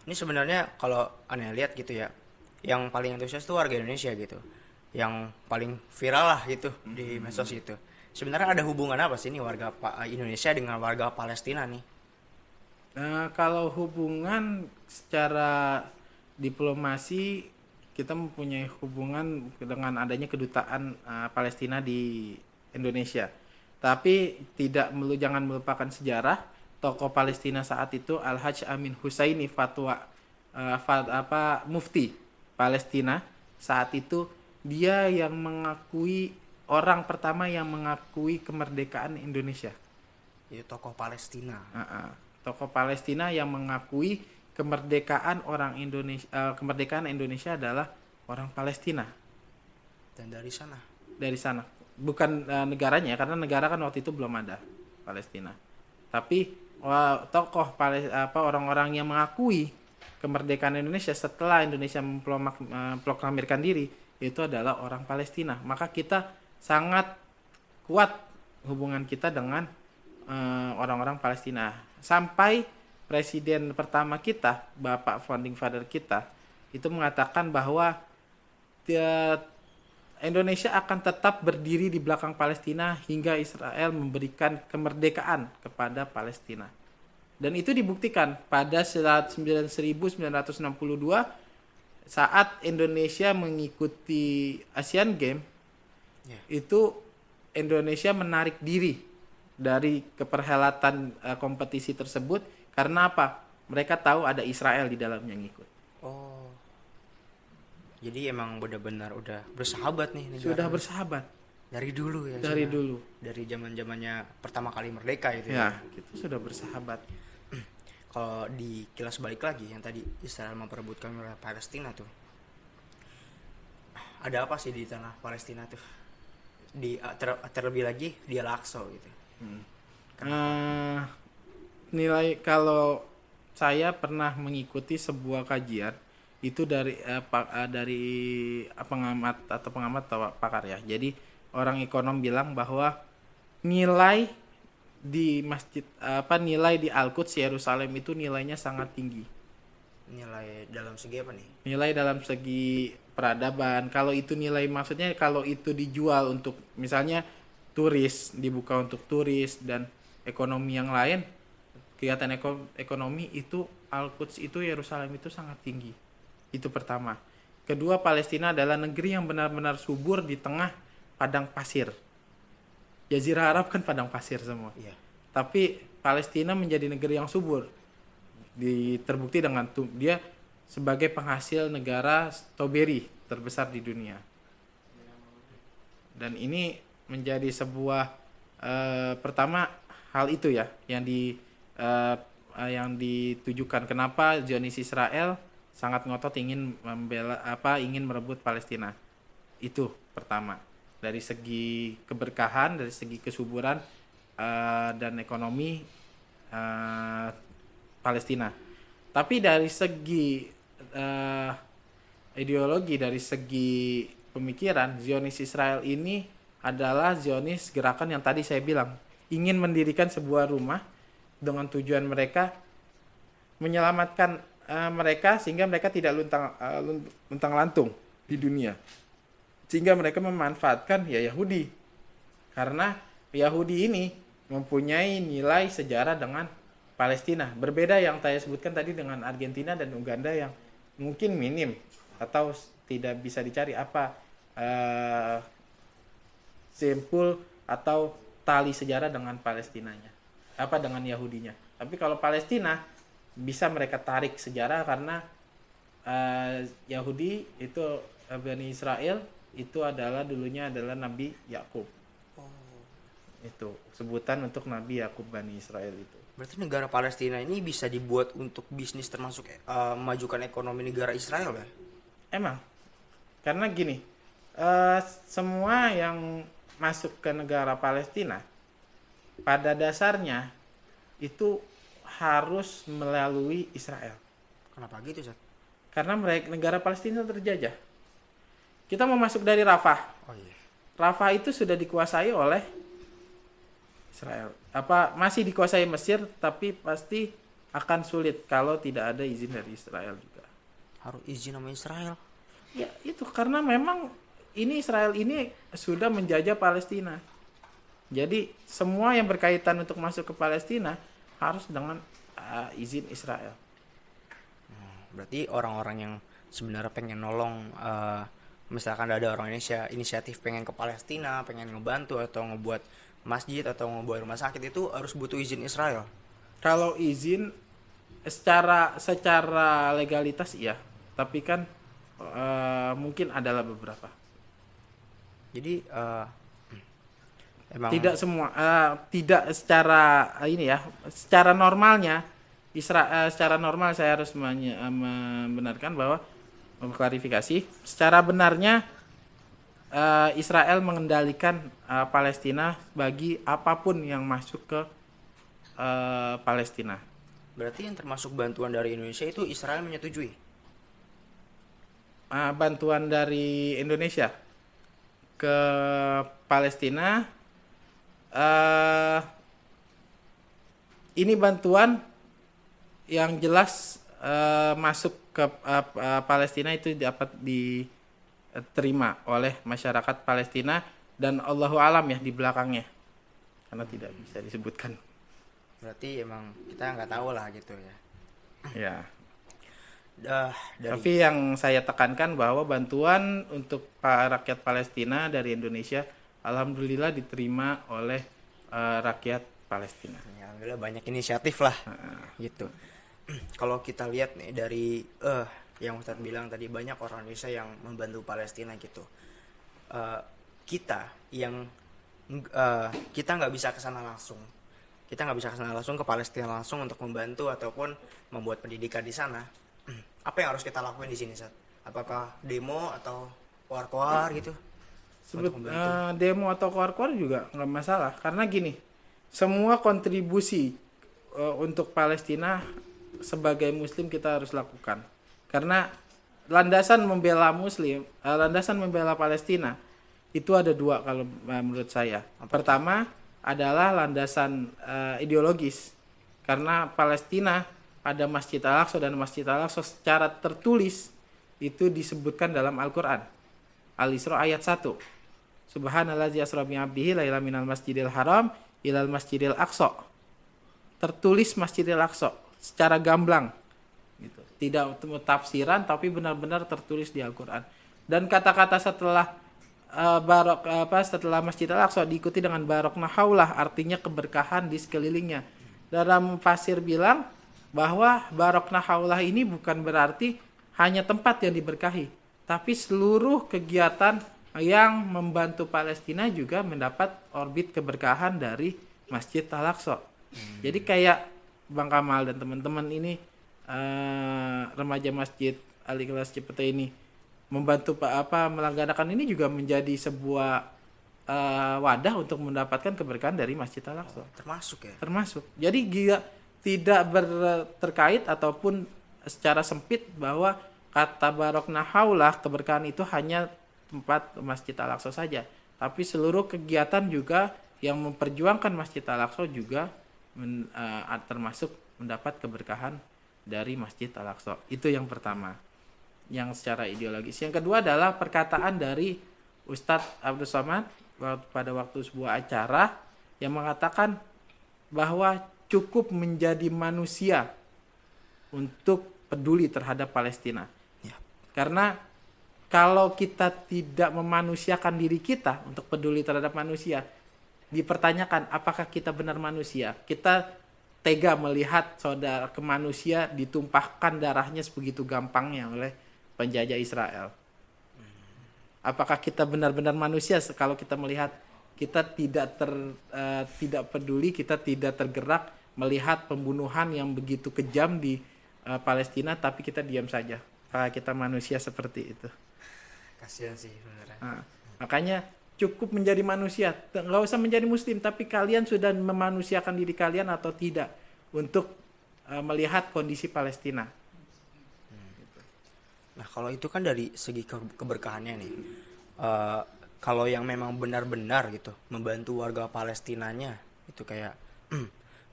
Ini sebenarnya kalau aneh lihat gitu ya, yang paling antusias tuh warga Indonesia gitu, yang paling viral lah gitu di medsos itu. Sebenarnya ada hubungan apa sih nih warga Indonesia dengan warga Palestina nih? Kalau hubungan secara diplomasi, kita mempunyai hubungan dengan adanya kedutaan Palestina di Indonesia. Tapi jangan melupakan sejarah tokoh Palestina saat itu Al-Hajj Amin Husaini mufti Palestina saat itu, dia yang orang pertama yang mengakui kemerdekaan Indonesia. Itu tokoh Palestina. Tokoh Palestina yang mengakui kemerdekaan kemerdekaan Indonesia adalah orang Palestina. Dan dari sana. Bukan negaranya, karena negara kan waktu itu belum ada Palestina. Tapi tokoh orang-orang yang mengakui kemerdekaan Indonesia setelah Indonesia memproklamirkan diri itu adalah orang Palestina. Maka kita sangat kuat hubungan kita dengan orang-orang Palestina. Sampai presiden pertama kita, Bapak founding father kita, itu mengatakan bahwa Indonesia akan tetap berdiri di belakang Palestina hingga Israel memberikan kemerdekaan kepada Palestina. Dan itu dibuktikan pada 1962 saat Indonesia mengikuti Asian Games. Itu Indonesia menarik diri dari keperhelatan kompetisi tersebut karena apa? Mereka tahu ada Israel di dalamnya ngikut. Oh. Jadi emang benar-benar udah bersahabat nih negara. Sudah bersahabat Dari dulu ya. dari dulu. Dari zaman-zamannya pertama kali merdeka itu Ya, kita sudah bersahabat. Kalau di kilas balik lagi yang tadi Israel memperebutkan wilayah Palestina tuh. Ada apa sih di tanah Palestina tuh? Terlebih lagi di Al-Aqsa gitu. Nilai kalau saya pernah mengikuti sebuah kajian itu dari pengamat atau pakar ya. Jadi orang ekonom bilang bahwa nilai di nilai di Al-Quds Yerusalem itu nilainya sangat tinggi. Nilai dalam segi apa nih? Nilai dalam segi peradaban. Kalau itu nilai maksudnya kalau itu dijual untuk misalnya turis, dibuka untuk turis dan ekonomi yang lain, kegiatan ekonomi itu Al-Quds itu Yerusalem itu sangat tinggi. Itu pertama. Kedua, Palestina adalah negeri yang benar-benar subur di tengah padang pasir. Jazirah Arab kan padang pasir semua. Iya. Tapi Palestina menjadi negeri yang subur. Terbukti dengan dia sebagai penghasil negara stroberi terbesar di dunia. Dan ini menjadi sebuah pertama hal itu ya yang ditujukan kenapa Zionis Israel sangat ngotot ingin ingin merebut Palestina. Itu pertama. Dari segi keberkahan, dari segi kesuburan dan ekonomi Palestina. Tapi dari segi ideologi, dari segi pemikiran, Zionis Israel ini adalah Zionis gerakan yang tadi saya bilang ingin mendirikan sebuah rumah dengan tujuan mereka menyelamatkan mereka sehingga mereka tidak luntang lantung di dunia, sehingga mereka memanfaatkan ya Yahudi karena Yahudi ini mempunyai nilai sejarah dengan Palestina, berbeda yang saya sebutkan tadi dengan Argentina dan Uganda yang mungkin minim atau tidak bisa dicari simpul atau tali sejarah dengan Palestinanya, dengan Yahudinya. Tapi kalau Palestina bisa mereka tarik sejarah karena Yahudi itu Bani Israel itu dulunya adalah Nabi Yakub. Itu sebutan untuk Nabi Yakub Bani Israel itu. Berarti negara Palestina ini bisa dibuat untuk bisnis termasuk memajukan ekonomi negara Israel ya? Emang. Karena gini, semua yang masuk ke negara Palestina pada dasarnya itu harus melalui Israel. Kenapa gitu, Zat? Karena negara Palestina terjajah. Kita mau masuk dari Rafah. Oh iya. Rafah itu sudah dikuasai oleh Israel. Masih dikuasai Mesir, tapi pasti akan sulit kalau tidak ada izin dari Israel juga. Harus izin sama Israel. Ya, itu karena memang Israel ini sudah menjajah Palestina. Jadi semua yang berkaitan untuk masuk ke Palestina harus dengan izin Israel. Berarti orang-orang yang sebenarnya pengen nolong, misalkan ada orang Indonesia inisiatif pengen ke Palestina, pengen ngebantu atau ngebuat masjid atau ngebuat rumah sakit, itu harus butuh izin Israel. Kalau izin secara legalitas iya, tapi kan mungkin adalah beberapa. Jadi emang tidak semua, tidak secara secara normalnya secara normal saya harus membenarkan bahwa mengklarifikasi secara benarnya Israel mengendalikan Palestina bagi apapun yang masuk ke Palestina. Berarti yang termasuk bantuan dari Indonesia itu Israel menyetujui? bantuan dari Indonesia ke Palestina, ini bantuan yang jelas masuk ke Palestina itu dapat diterima oleh masyarakat Palestina, dan Allahu alam ya di belakangnya, karena tidak bisa disebutkan. Berarti emang kita nggak tahu lah gitu ya. Ya. Dari Tapi yang saya tekankan bahwa bantuan untuk rakyat Palestina dari Indonesia alhamdulillah diterima oleh rakyat Palestina. ya, alhamdulillah banyak inisiatif lah gitu. Kalau kita lihat nih dari yang Ustadz bilang tadi, banyak orang Indonesia yang membantu Palestina gitu. Kita yang kita nggak bisa ke sana langsung. Kita nggak bisa ke sana langsung, ke Palestina langsung untuk membantu ataupun membuat pendidikan di sana. Apa yang harus kita lakuin di sini, Sat? Apakah demo atau koar-koar gitu? Demo atau koar-koar juga nggak masalah, karena gini, semua kontribusi untuk Palestina sebagai Muslim kita harus lakukan, karena landasan membela Muslim, landasan membela Palestina itu ada dua kalau menurut saya. Pertama adalah landasan ideologis, karena Palestina ada Masjid Al-Aqsa, dan Masjid Al-Aqsa secara tertulis itu disebutkan dalam Al-Quran. Al-Isra ayat 1. Subhanallazi asra bi 'abdihi laila minal masjidil haram ilal masjidil aqsa. Tertulis Masjidil Aqsa secara gamblang gitu. Tidak tafsiran, tapi benar-benar tertulis di Al-Quran. Dan kata-kata setelah setelah Masjid Al-Aqsa diikuti dengan barokna haulah, artinya keberkahan di sekelilingnya. Dalam fasir bilang bahwa barokna haulah ini bukan berarti hanya tempat yang diberkahi, tapi seluruh kegiatan yang membantu Palestina juga mendapat orbit keberkahan dari Masjid Al-Aqsa. Jadi kayak Bang Kamal dan teman-teman ini, remaja Masjid Al-Ikhlas Cipete ini membantu melaksanakan ini juga menjadi sebuah wadah untuk mendapatkan keberkahan dari Masjid Al-Aqsa. Termasuk ya? Termasuk. Jadi tidak terkait ataupun secara sempit bahwa kata barokna haulah, keberkahan itu hanya tempat Masjid Al-Aqsa saja, tapi seluruh kegiatan juga yang memperjuangkan Masjid Al-Aqsa juga termasuk mendapat keberkahan dari Masjid Al-Aqsa. Itu yang pertama, yang secara ideologis. Yang kedua adalah perkataan dari Ustadz Abdul Somad pada waktu sebuah acara yang mengatakan bahwa cukup menjadi manusia untuk peduli terhadap Palestina. Ya. Karena kalau kita tidak memanusiakan diri kita untuk peduli terhadap manusia, dipertanyakan apakah kita benar manusia. Kita tega melihat saudara kemanusia ditumpahkan darahnya sebegitu gampangnya oleh penjajah Israel. Apakah kita benar-benar manusia kalau kita melihat kita tidak peduli, kita tidak tergerak melihat pembunuhan yang begitu kejam di Palestina, tapi kita diam saja. Apakah kita manusia seperti itu? Kasihan sih beneran. Nah, makanya cukup menjadi manusia, nggak usah menjadi Muslim, tapi kalian sudah memanusiakan diri kalian atau tidak untuk melihat kondisi Palestina. Nah kalau itu kan dari segi keberkahannya nih, kalau yang memang benar-benar gitu membantu warga Palestinanya itu kayak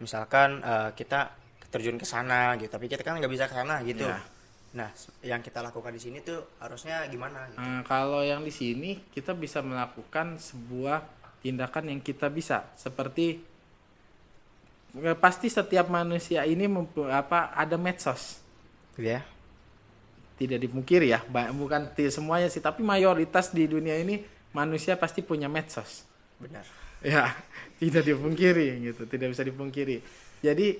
misalkan kita terjun ke sana gitu, tapi kita kan nggak bisa ke sana gitu. Ya. Nah yang kita lakukan di sini tuh harusnya gimana gitu? Kalau yang di sini kita bisa melakukan sebuah tindakan yang kita bisa, seperti pasti setiap manusia ini ada medsos. Ya. Tidak dipungkiri ya, bukan semuanya sih, tapi mayoritas di dunia ini manusia pasti punya medsos. Benar. Ya, tidak dipungkiri gitu, tidak bisa dipungkiri. Jadi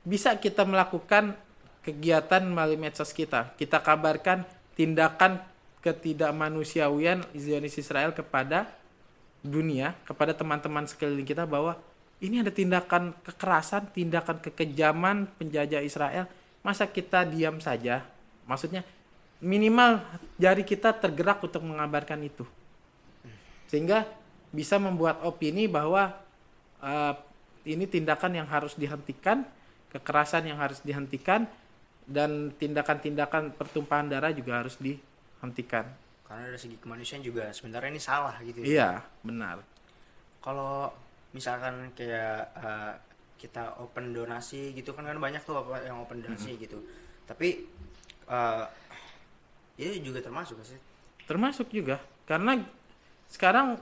bisa kita melakukan kegiatan melalui medsos kita. Kita kabarkan tindakan ketidakmanusiawian Zionis Israel kepada dunia, kepada teman-teman sekeliling kita, bahwa ini ada tindakan kekerasan, tindakan kekejaman penjajah Israel. Masa kita diam saja? Maksudnya minimal jari kita tergerak untuk mengabarkan itu, sehingga bisa membuat opini bahwa ini tindakan yang harus dihentikan, kekerasan yang harus dihentikan, dan tindakan-tindakan pertumpahan darah juga harus hentikan. Karena dari segi kemanusiaan juga sebenarnya ini salah gitu ya. Iya, benar. Kalau misalkan kayak kita open donasi gitu kan banyak tuh apa yang open donasi gitu. Tapi itu juga termasuk gak sih? Termasuk juga karena sekarang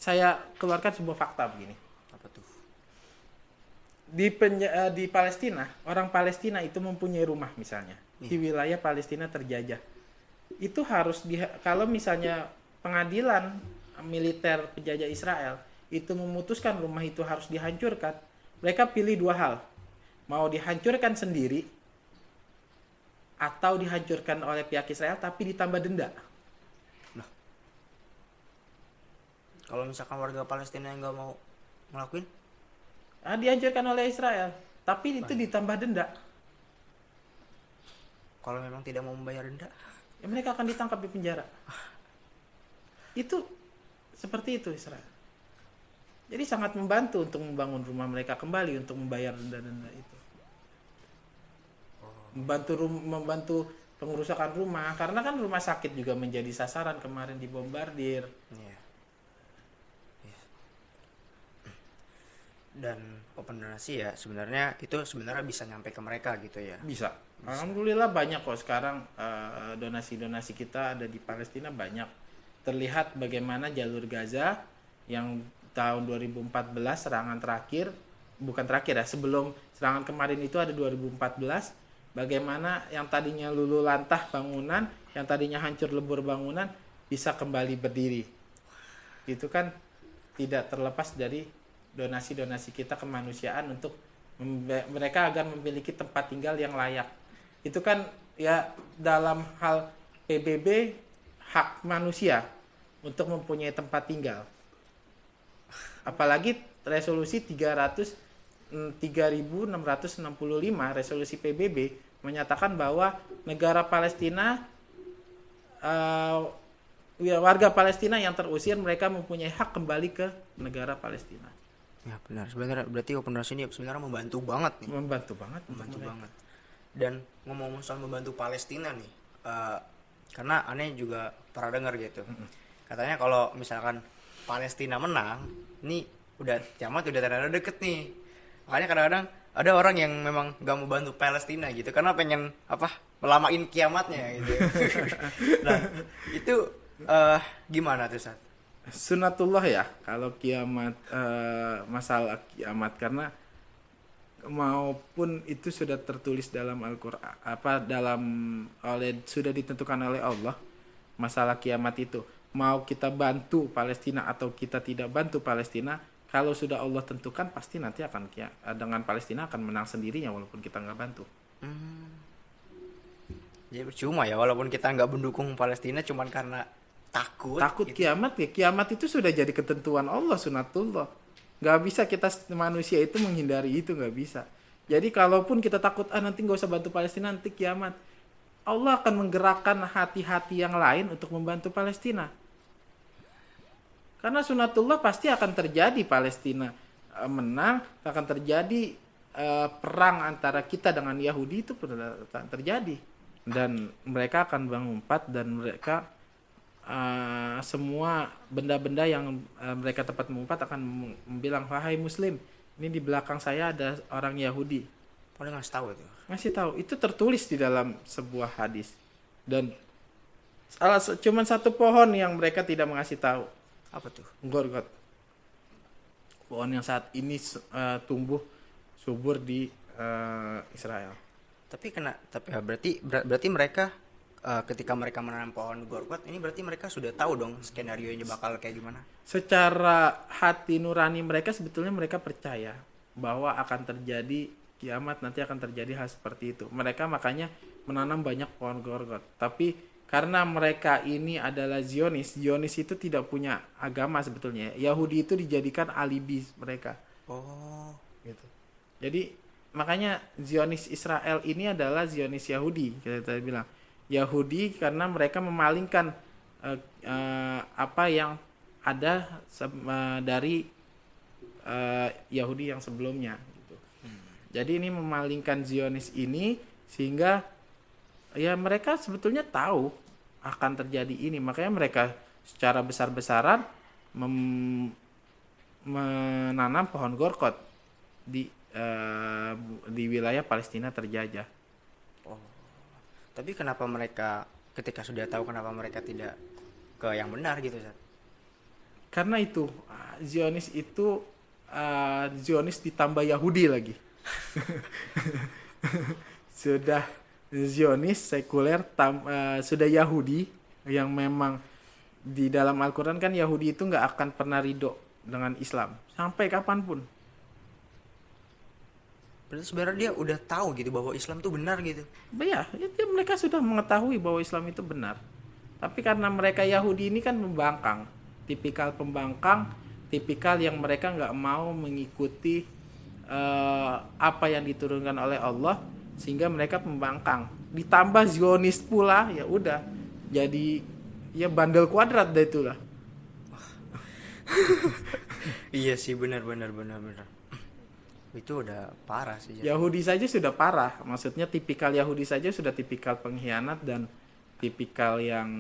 saya keluarkan sebuah fakta begini. Apa tuh? Di Palestina, orang Palestina itu mempunyai rumah misalnya. Di wilayah Palestina terjajah. Itu harus kalau misalnya pengadilan militer penjajah Israel itu memutuskan rumah itu harus dihancurkan, mereka pilih dua hal. Mau dihancurkan sendiri atau dihancurkan oleh pihak Israel tapi ditambah denda. Kalau misalkan warga Palestina yang nggak mau ngelakuin, Dihancurkan oleh Israel, tapi itu ditambah denda. kalau memang tidak mau membayar denda, Ya, mereka akan ditangkap di penjara. Itu seperti itu Israel. Jadi sangat membantu untuk membangun rumah mereka kembali untuk membayar denda-denda itu. Membantu pengerusakan rumah karena kan rumah sakit juga menjadi sasaran kemarin dibombardir. Iya. Dan open donasi ya sebenarnya itu sebenarnya bisa nyampe ke mereka gitu ya. Bisa. Alhamdulillah banyak kok sekarang donasi-donasi kita ada di Palestina banyak. Terlihat bagaimana jalur Gaza yang tahun 2014 serangan terakhir, bukan terakhir ya, sebelum serangan kemarin itu ada 2014, bagaimana yang tadinya luluh lantah bangunan, yang tadinya hancur lebur bangunan bisa kembali berdiri. Itu kan tidak terlepas dari donasi-donasi kita kemanusiaan untuk mereka agar memiliki tempat tinggal yang layak. Itu kan ya dalam hal PBB hak manusia untuk mempunyai tempat tinggal. Apalagi resolusi 3665 resolusi PBB menyatakan bahwa negara Palestina warga Palestina yang terusir mereka mempunyai hak kembali ke negara Palestina. Ya benar, sebenarnya berarti open donasi ini sebenarnya membantu banget nih. Membantu banget. Dan ngomong soal membantu Palestina nih, karena aneh juga pernah dengar gitu. Katanya kalau misalkan Palestina menang, ini udah kiamat udah tanda deket nih. Makanya kadang-kadang ada orang yang memang gak mau bantu Palestina gitu, karena pengen melamain kiamatnya gitu. Nah itu gimana tuh Sat? Sunatullah ya kalau kiamat, masalah kiamat, karena maupun itu sudah tertulis dalam Al-Qur'an sudah ditentukan oleh Allah masalah kiamat itu. Mau kita bantu Palestina atau kita tidak bantu Palestina, kalau sudah Allah tentukan pasti nanti akan dengan Palestina akan menang sendirinya walaupun kita nggak bantu. Jadi percuma ya walaupun kita nggak mendukung Palestina cuman karena takut gitu. Kiamat itu sudah jadi ketentuan Allah, sunatullah. Nggak bisa kita manusia itu menghindari itu, nggak bisa. Jadi kalaupun kita takut nanti nggak usah bantu Palestina nanti kiamat, Allah akan menggerakkan hati-hati yang lain untuk membantu Palestina. Karena sunatullah pasti akan terjadi Palestina menang, akan terjadi perang antara kita dengan Yahudi itu terjadi. Dan mereka akan mengumpat dan mereka semua benda-benda yang mereka tempat mengumpat akan bilang, wahai Muslim, ini di belakang saya ada orang Yahudi. Paling ngasih tahu itu. Masih tahu, itu tertulis di dalam sebuah hadis. Dan cuman satu pohon yang mereka tidak mengasih tahu. Apa tuh? Gorgot. Pohon yang saat ini tumbuh subur di Israel. Tapi berarti mereka ketika mereka menanam pohon gorgot ini berarti mereka sudah tahu dong skenario-nya bakal kayak gimana. Secara hati nurani mereka sebetulnya mereka percaya bahwa akan terjadi kiamat, nanti akan terjadi hal seperti itu. Mereka makanya menanam banyak pohon gorgot. Tapi karena mereka ini adalah Zionis itu tidak punya agama sebetulnya. Yahudi itu dijadikan alibi mereka. Oh, gitu. Jadi makanya Zionis Israel ini adalah Zionis Yahudi, kita bilang. Yahudi karena mereka memalingkan apa yang ada dari Yahudi yang sebelumnya gitu. Jadi ini memalingkan Zionis ini sehingga ya mereka sebetulnya tahu akan terjadi ini. Makanya mereka secara besar-besaran menanam pohon gorkot di wilayah Palestina terjajah. Oh. Tapi kenapa mereka ketika sudah tahu, kenapa mereka tidak ke yang benar gitu, Ustaz? Karena itu Zionis itu Zionis ditambah Yahudi lagi. Sudah Zionis sekuler, sudah Yahudi yang memang di dalam Al-Quran kan Yahudi itu nggak akan pernah ridho dengan Islam sampai kapanpun. Berarti sebenarnya dia udah tahu gitu bahwa Islam tuh benar gitu. Ya, mereka sudah mengetahui bahwa Islam itu benar. Tapi karena mereka Yahudi ini kan membangkang, tipikal pembangkang, tipikal yang mereka nggak mau mengikuti apa yang diturunkan oleh Allah, sehingga mereka pembangkang. Ditambah Zionis pula, ya udah jadi ya bandel kuadrat dah itulah. Iya sih, benar. Itu udah parah sih. Yahudi saja sudah parah, maksudnya tipikal Yahudi saja sudah tipikal pengkhianat dan tipikal yang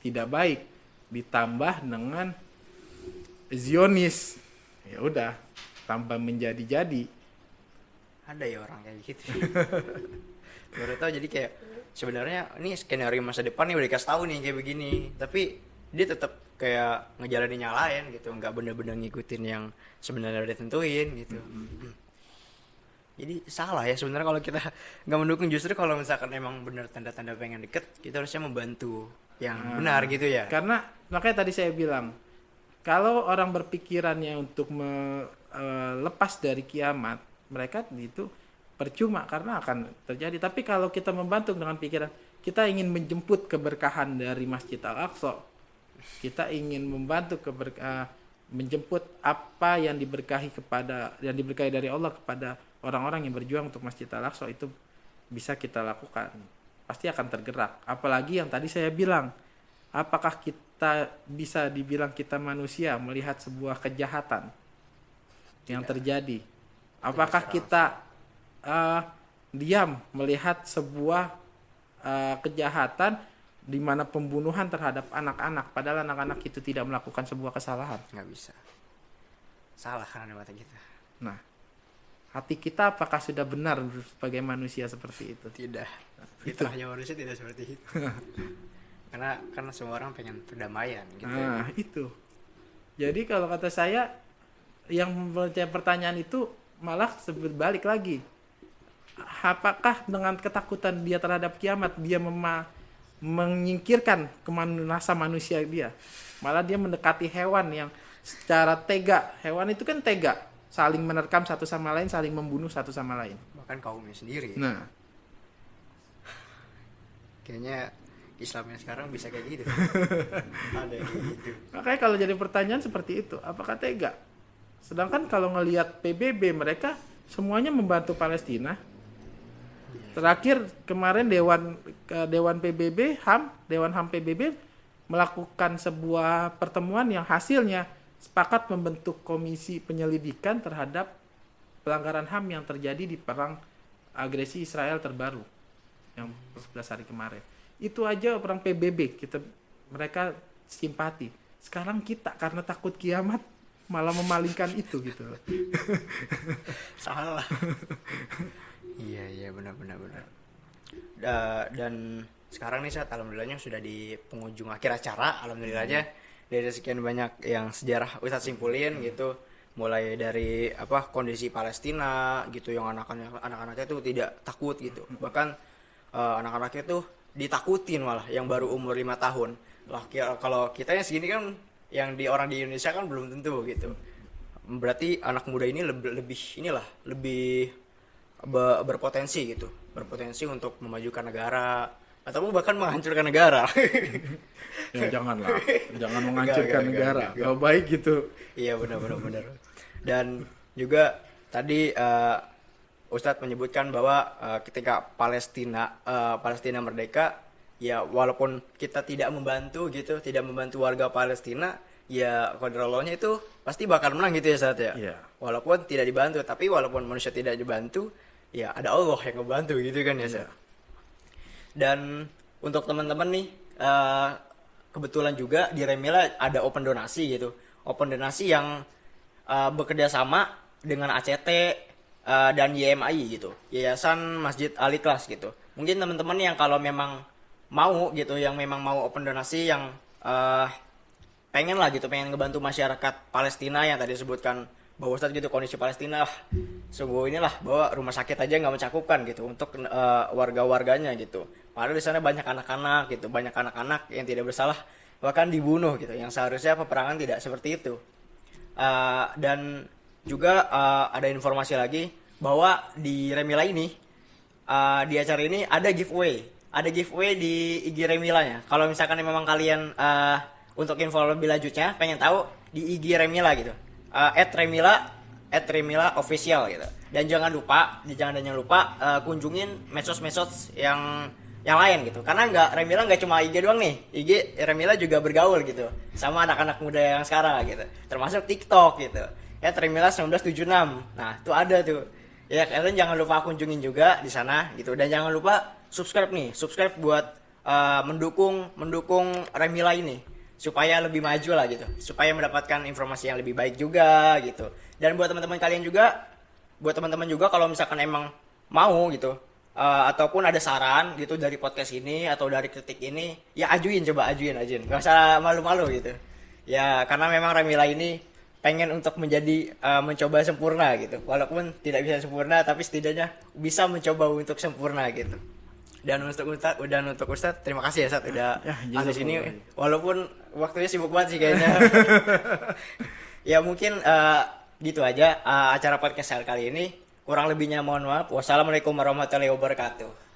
tidak baik, ditambah dengan Zionis, ya udah tambah menjadi-jadi. Ada ya orang kayak gitu. Baru tahu, jadi kayak sebenarnya ini skenario masa depan nih udah dikasih tahu nih kayak begini, tapi dia tetap kayak ngejalanin yang lain gitu, nggak bener-bener ngikutin yang sebenarnya udah ditentuin gitu. Jadi salah ya sebenarnya kalau kita nggak mendukung, justru kalau misalkan emang bener tanda-tanda pengen deket, kita harusnya membantu yang benar gitu ya. Karena makanya tadi saya bilang, kalau orang berpikirannya untuk lepas dari kiamat, mereka itu percuma karena akan terjadi. Tapi kalau kita membantu dengan pikiran, kita ingin menjemput keberkahan dari Masjid Al-Aqsa, kita ingin membantu menjemput apa yang diberkahi dari Allah kepada orang-orang yang berjuang untuk Masjid Al-Aqsa, itu bisa kita lakukan. Pasti akan tergerak. Apalagi yang tadi saya bilang, apakah kita bisa dibilang kita manusia melihat sebuah kejahatan yang terjadi? Apakah kita diam melihat sebuah kejahatan di mana pembunuhan terhadap anak-anak, padahal anak-anak itu tidak melakukan sebuah kesalahan? Nggak bisa. Salah karena mata kita. Nah, hati kita apakah sudah benar sebagai manusia seperti itu? Tidak. Fitrahnya manusia tidak seperti itu. karena semua orang pengen perdamaian gitu. Nah, itu. Jadi kalau kata saya, yang pertanyaan itu malah berbalik lagi. Apakah dengan ketakutan dia terhadap kiamat, dia menyingkirkan rasa manusia dia? Malah dia mendekati hewan yang secara tega. Hewan itu kan tega, saling menerkam satu sama lain, saling membunuh satu sama lain. Bahkan kaumnya sendiri. Nah, kayaknya Islamnya sekarang bisa kayak gitu. Ada gitu. Makanya kalau jadi pertanyaan seperti itu, apakah tega? Sedangkan kalau ngelihat PBB, mereka semuanya membantu Palestina. Terakhir kemarin Dewan PBB Dewan HAM PBB melakukan sebuah pertemuan yang hasilnya sepakat membentuk komisi penyelidikan terhadap pelanggaran HAM yang terjadi di perang agresi Israel terbaru yang 11 hari kemarin. Itu aja perang PBB mereka simpati. Sekarang kita karena takut kiamat malah memalingkan itu gitu. Salah. Iya benar. Dan sekarang nih alhamdulillahnya sudah di penghujung akhir acara, alhamdulillahnya dari sekian banyak yang sejarah Ustadz simpulin gitu, mulai dari kondisi Palestina gitu, yang anak-anaknya tuh tidak takut gitu, bahkan anak-anaknya tuh ditakutin malah yang baru umur 5 tahun lah. Kalau kita yang segini kan, yang orang di Indonesia kan belum tentu gitu. Berarti anak muda ini lebih berpotensi untuk memajukan negara atau bahkan menghancurkan negara. Ya jangan menghancurkan negara. Gak baik gitu. Iya benar. Dan juga tadi Ustadz menyebutkan bahwa ketika Palestina merdeka, ya walaupun kita tidak membantu warga Palestina, ya qadarallahnya itu pasti bakal menang gitu ya Ustadz ya. Yeah. Walaupun tidak dibantu, tapi walaupun manusia tidak dibantu, ya ada Allah yang ngebantu gitu kan ya Ustadz. Yeah. Dan untuk teman-teman nih kebetulan juga di Remila ada open donasi gitu. Open donasi yang bekerja sama dengan ACT dan YMI gitu, Yayasan Masjid Al Ikhlas gitu. Mungkin teman-teman yang kalau memang mau gitu, yang memang mau open donasi, yang pengen lah gitu, pengen ngebantu masyarakat Palestina yang tadi disebutkan bahwa Ustadz gitu, kondisi Palestina sungguh inilah bahwa rumah sakit aja nggak mencakupkan gitu untuk warga-warganya gitu. Padahal di sana banyak anak-anak gitu, banyak anak-anak yang tidak bersalah bahkan dibunuh gitu, yang seharusnya peperangan tidak seperti itu. Dan juga ada informasi lagi bahwa di Remila ini di acara ini ada giveaway di IG Remilanya. Kalau misalkan memang kalian untuk info lebih lanjutnya pengen tahu di IG Remila gitu, @remila official gitu. Dan jangan lupa kunjungin medsos yang lain gitu, karena Remila nggak cuma IG doang nih. IG Remila juga bergaul gitu sama anak-anak muda yang sekarang gitu, termasuk TikTok gitu, Remila 1976. Nah itu ada tuh ya, kalian jangan lupa kunjungin juga di sana gitu. Dan jangan lupa subscribe buat mendukung Remila ini supaya lebih maju lah gitu, supaya mendapatkan informasi yang lebih baik juga gitu. Dan buat teman-teman juga kalau misalkan emang mau gitu, ataupun ada saran gitu dari podcast ini atau dari kritik ini, ya ajuin, nggak usah malu-malu gitu ya, karena memang Remila ini pengen untuk mencoba sempurna gitu, walaupun tidak bisa sempurna tapi setidaknya bisa mencoba untuk sempurna gitu. Dan untuk Ustadz terima kasih ya Ustadz udah di sini, walaupun waktunya sibuk banget sih kayaknya. Ya mungkin gitu aja acara podcast kali ini. Kurang lebihnya mohon maaf. Wassalamualaikum warahmatullahi wabarakatuh.